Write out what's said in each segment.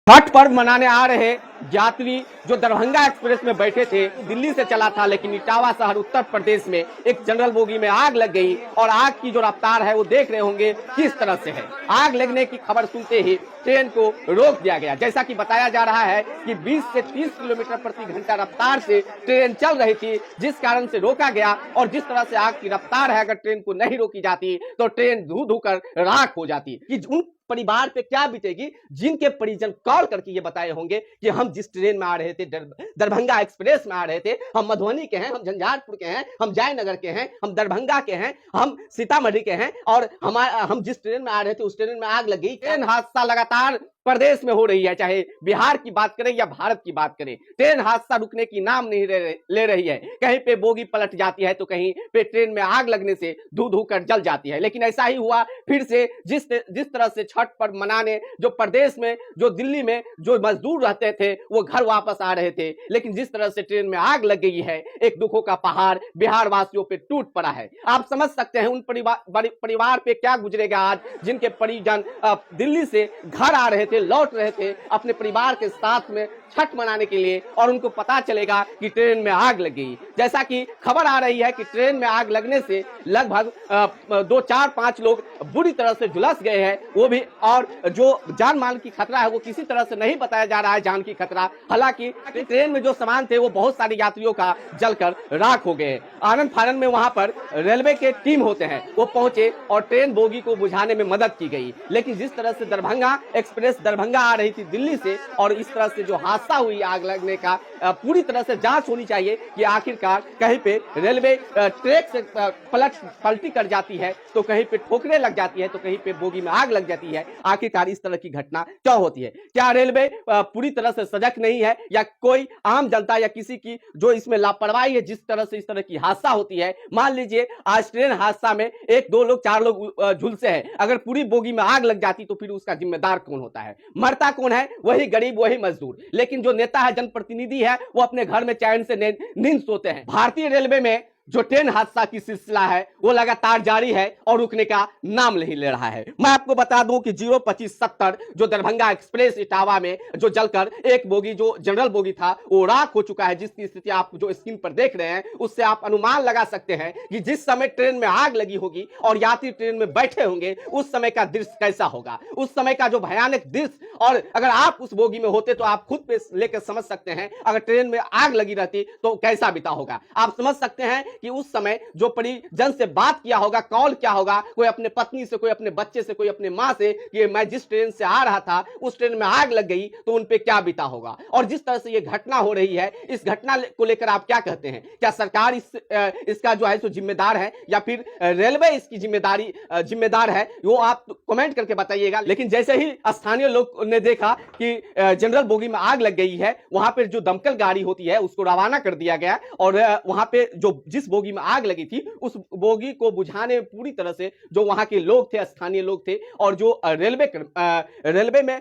छठ पर्व मनाने आ रहे यात्री जो दरभंगा एक्सप्रेस में बैठे थे, दिल्ली से चला था, लेकिन इटावा शहर उत्तर प्रदेश में एक जनरल बोगी में आग लग गई और आग की जो रफ्तार है वो देख रहे होंगे किस तरह से है। आग लगने की खबर सुनते ही ट्रेन को रोक दिया गया। जैसा कि बताया जा रहा है कि 20 से 30 किलोमीटर प्रति घंटा रफ्तार से ट्रेन चल रही थी, जिस कारण से रोका गया। और जिस तरह से आग की रफ्तार है, अगर ट्रेन को नहीं रोकी जाती तो ट्रेन धू धू कर राख हो जाती। कि उन परिवार पे क्या बीतेगी जिनके परिजन कॉल करके ये बताए होंगे कि हम जिस ट्रेन में आ रहे थे, दरभंगा एक्सप्रेस में आ रहे थे, हम मधुबनी के हैं, हम झंझारपुर के हैं, हम जयनगर के हैं, हम दरभंगा के हैं, हम सीतामढ़ी के हैं, और हम जिस ट्रेन में आ रहे थे उस ट्रेन में आग लग गई। ट्रेन हादसा लगातार प्रदेश में हो रही है, चाहे बिहार की बात करें या भारत की बात करें, ट्रेन हादसा रुकने की नाम नहीं ले रही है। कहीं पे बोगी पलट जाती है तो कहीं पे ट्रेन में आग लगने से धू धू कर जल जाती है। लेकिन ऐसा ही हुआ फिर से, जिस तरह से छठ पर्व मनाने जो प्रदेश में, जो दिल्ली में जो मजदूर रहते थे वो घर वापस आ रहे थे, लेकिन जिस तरह से ट्रेन में आग लग गई है, एक दुखों का पहाड़ बिहार वासियों पे टूट पड़ा है। आप समझ सकते हैं उन परिवार पे क्या गुजरेगा आज, जिनके परिजन दिल्ली से घर आ रहे थे, लौट रहे थे अपने परिवार के साथ में छठ मनाने के लिए, और उनको पता चलेगा कि ट्रेन में आग लग गई। जैसा कि खबर आ रही है कि ट्रेन में आग लगने से लगभग 2, 4, 5 लोग बुरी तरह से झुलस गए हैं, वो भी। और जो जान माल की खतरा है वो किसी तरह से नहीं बताया जा रहा है जान की खतरा। हालांकि ट्रेन में जो सामान थे वो बहुत सारे यात्रियों का जलकर राख हो गए। आनंद फानन में वहां पर रेलवे के टीम होते हैं, वो पहुंचे और ट्रेन बोगी को बुझाने में मदद की गई। लेकिन जिस तरह से दरभंगा एक्सप्रेस दरभंगा आ रही थी दिल्ली से, और इस तरह से जो हादसा हुई आग लगने का, पूरी तरह से जांच होनी चाहिए कि आखिरकार कहीं पे रेलवे ट्रैक से पलटी कर जाती है तो कहीं पे ठोकरे लग जाती है, तो कहीं पे बोगी में आग लग जाती है। आखिरकार इस तरह की घटना क्यों होती है? क्या रेलवे पूरी तरह से सजग नहीं है, या कोई आम जनता या किसी की जो इसमें लापरवाही है, जिस तरह से इस तरह की हादसा होती है? मान लीजिए आज ट्रेन हादसा में 1, 2 लोग, 4 लोग झुलसे हैं, अगर पूरी बोगी में आग लग जाती तो फिर उसका जिम्मेदार कौन होता है? मरता कौन है? वही गरीब, वही मजदूर। लेकिन जो नेता है, जनप्रतिनिधि है, वो अपने घर में चैन से नींद सोते हैं। भारतीय रेलवे में जो ट्रेन हादसा की सिलसिला है वो लगातार जारी है और रुकने का नाम नहीं ले रहा है। मैं आपको बता दूं कि 02570 जो दरभंगा एक्सप्रेस इटावा में जो जलकर एक बोगी, जो जनरल बोगी था, वो राख हो चुका है। जिसकी स्थिति आप जो स्क्रीन पर देख रहे हैं उससे आप अनुमान लगा सकते हैं कि जिस समय ट्रेन में आग लगी होगी और यात्री ट्रेन में बैठे होंगे उस समय का दृश्य कैसा होगा, उस समय का जो भयानक दृश्य। और अगर आप उस बोगी में होते तो आप खुद पे लेकर समझ सकते हैं अगर ट्रेन में आग लगी रहती तो कैसा बीता होगा। आप समझ सकते हैं कि उस समय जो परिजन से बात किया होगा, कॉल किया होगा, कोई अपने पत्नी से, कोई अपने बच्चे से, कोई अपने मां से, कि मैं जिस ट्रेन से आ रहा था उस ट्रेन में आग लग गई, तो उन पे क्या बीता होगा। और जिस तरह से ये घटना हो रही है, इस घटना को लेकर आप क्या कहते हैं? क्या सरकार इसका जो है सो जिम्मेदार है, या फिर रेलवे इसकी जिम्मेदार है? वो आप कमेंट करके बताइएगा। लेकिन जैसे ही स्थानीय लोग ने देखा कि जनरल बोगी में आग लग गई है, वहां पर जो दमकल गाड़ी होती है उसको रवाना कर दिया गया, और वहां पे जो जिस बोगी में आग लगी थी उस बोगी को बुझाने में पूरी तरह से जो वहां के लोग थे, स्थानीय लोग थे, और जो रेलवे में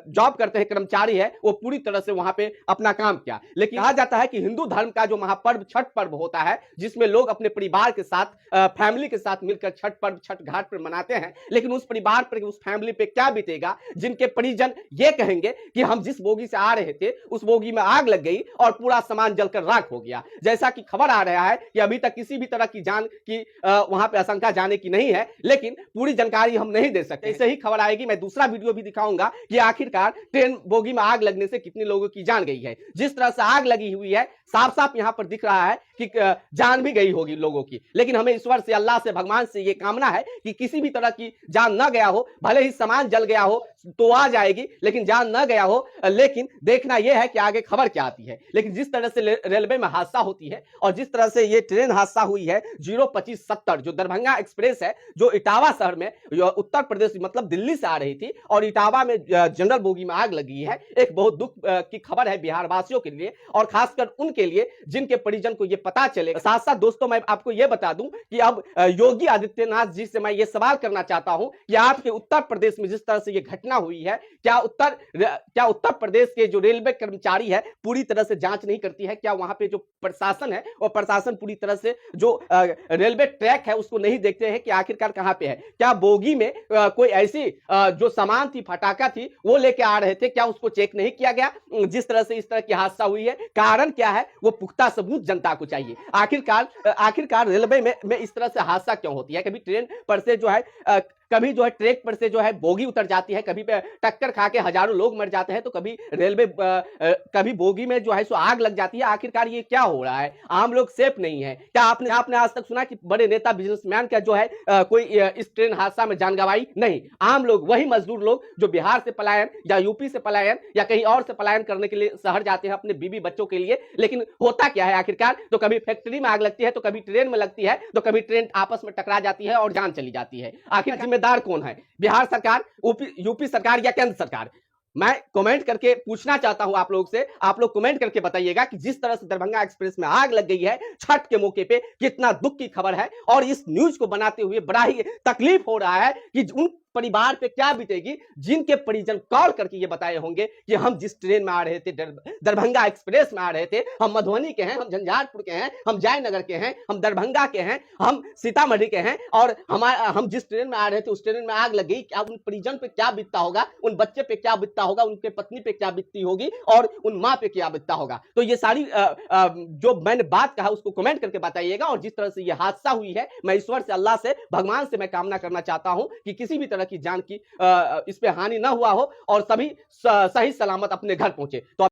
जॉब करते हैं कर्मचारी है, वो पूरी तरह से वहां पे अपना काम किया। लेकिन कहा जाता है कि हिंदू धर्म का जो महापर्व छठ पर्व होता है, जिसमें लोग अपने परिवार के साथ, फैमिली के साथ मिलकर छठ पर्व छठ घाट पर मनाते हैं, लेकिन उस परिवार पर, उस फैमिली पे क्या बीतेगा जिनके परिजन ये कहेंगे कि हम जिस बोगी से आ रहे थे उस बोगी में आग लग गई और पूरा सामान जलकर राख हो गया। जैसा कि खबर आ रहा है कि अभी तक किसी भी तरह की जान की वहां पे आशंका जाने की नहीं है, लेकिन पूरी जानकारी हम नहीं दे सकते। ऐसे ही खबर आएगी, मैं दूसरा वीडियो भी दिखाऊंगा कि आखिरकार ट्रेन बोगी में आग लगने से कितने लोगों की जान गई है। जिस तरह से आग लगी हुई है, साफ साफ यहां पर दिख रहा है कि जान भी गई होगी लोगों की। लेकिन हमें ईश्वर से, अल्लाह से, भगवान से ये कामना है कि किसी भी तरह की जान न गया हो। भले ही सामान जल गया हो तो आ जाएगी, लेकिन जान न गया हो। लेकिन देखना यह है कि आगे खबर क्या आती है। लेकिन जिस तरह से रेलवे में हादसा होती है और जिस तरह से ये ट्रेन हादसा हुई है 02570 जो दरभंगा एक्सप्रेस है, जो इटावा शहर में उत्तर प्रदेश मतलब दिल्ली से आ रही थी और इटावा में जनरल बोगी में आग लगी है, एक बहुत दुख की खबर है बिहार वासियों के लिए, और खासकर उनके लिए जिनके परिजन को ये पता चले। साथ साथ दोस्तों मैं आपको ये बता दूं कि अब योगी आदित्यनाथ जी से मैं ये सवाल करना चाहता हूं कि आपके उत्तर प्रदेश में जिस तरह से ये घटना दुर्घटना हुई है, क्या उत्तर प्रदेश के जो रेलवे कर्मचारी है पूरी तरह से जांच नहीं करती है? क्या वहां पे जो प्रशासन है और प्रशासन पूरी तरह से जो रेलवे ट्रैक है उसको नहीं देखते हैं कि आखिरकार कहां पे है? क्या बोगी में कोई ऐसी जो सामान थी, फटाका थी, वो लेके आ रहे थे, क्या उसको चेक नहीं किया गया? जिस तरह से इस तरह की हादसा हुई है, कारण क्या है वो पुख्ता सबूत जनता को चाहिए। आखिरकार रेलवे में इस तरह से हादसा क्यों होती है? कभी ट्रेन पर से जो है कभी जो है ट्रैक पर से जो है बोगी उतर जाती है, कभी पे टक्कर खा के हजारों लोग मर जाते हैं, तो कभी कभी बोगी में जो है सो आग लग जाती है। आखिरकार ये क्या हो रहा है? आम लोग सेफ नहीं है क्या? आपने आज तक सुना कि बड़े नेता बिजनेसमैन का जो है कोई इस ट्रेन हादसा में जान गंवाई? नहीं, आम लोग, वही मजदूर लोग जो बिहार से पलायन या यूपी से पलायन या कहीं और से पलायन करने के लिए शहर जाते हैं अपने बीवी बच्चों के लिए। लेकिन होता क्या है आखिरकार? तो कभी फैक्ट्री में आग लगती है, तो कभी ट्रेन में लगती है, तो कभी ट्रेन आपस में टकरा जाती है और जान चली जाती है। आखिर जिम्मेदार कौन है? बिहार सरकार, यूपी सरकार या केंद्र सरकार? मैं कमेंट करके पूछना चाहता हूं आप लोग से, आप लोग कमेंट करके बताइएगा कि जिस तरह से दरभंगा एक्सप्रेस में आग लग गई है छठ के मौके पे, कितना दुख की खबर है। और इस न्यूज को बनाते हुए बड़ा ही तकलीफ हो रहा है कि उन परिवार पे क्या बीतेगी जिनके परिजन कॉल करके ये बताए होंगे कि हम जिस ट्रेन में आ रहे थे, दरभंगा एक्सप्रेस में आ रहे थे, हम मधुबनी के हैं, हम झंझारपुर के हैं, हम जयनगर के हैं, हम दरभंगा के हैं, हम सीतामढ़ी के हैं, और हम जिस ट्रेन में आ रहे थे उस ट्रेन में आग लग गई। क्या उन परिजन पे क्या बीतता होगा, उन बच्चे पे क्या बीतता होगा, उनके पत्नी पे क्या बीतती होगी और उन माँ पे क्या बीतता होगा? तो ये सारी जो मैंने बात कहा उसको कमेंट करके बताइएगा। और जिस तरह से ये हादसा हुई है, मैं ईश्वर से, अल्लाह से, भगवान से मैं कामना करना चाहता हूं कि किसी भी तरह की जान की इस पे हानि ना हुआ हो और सभी सही सलामत अपने घर पहुंचे। तो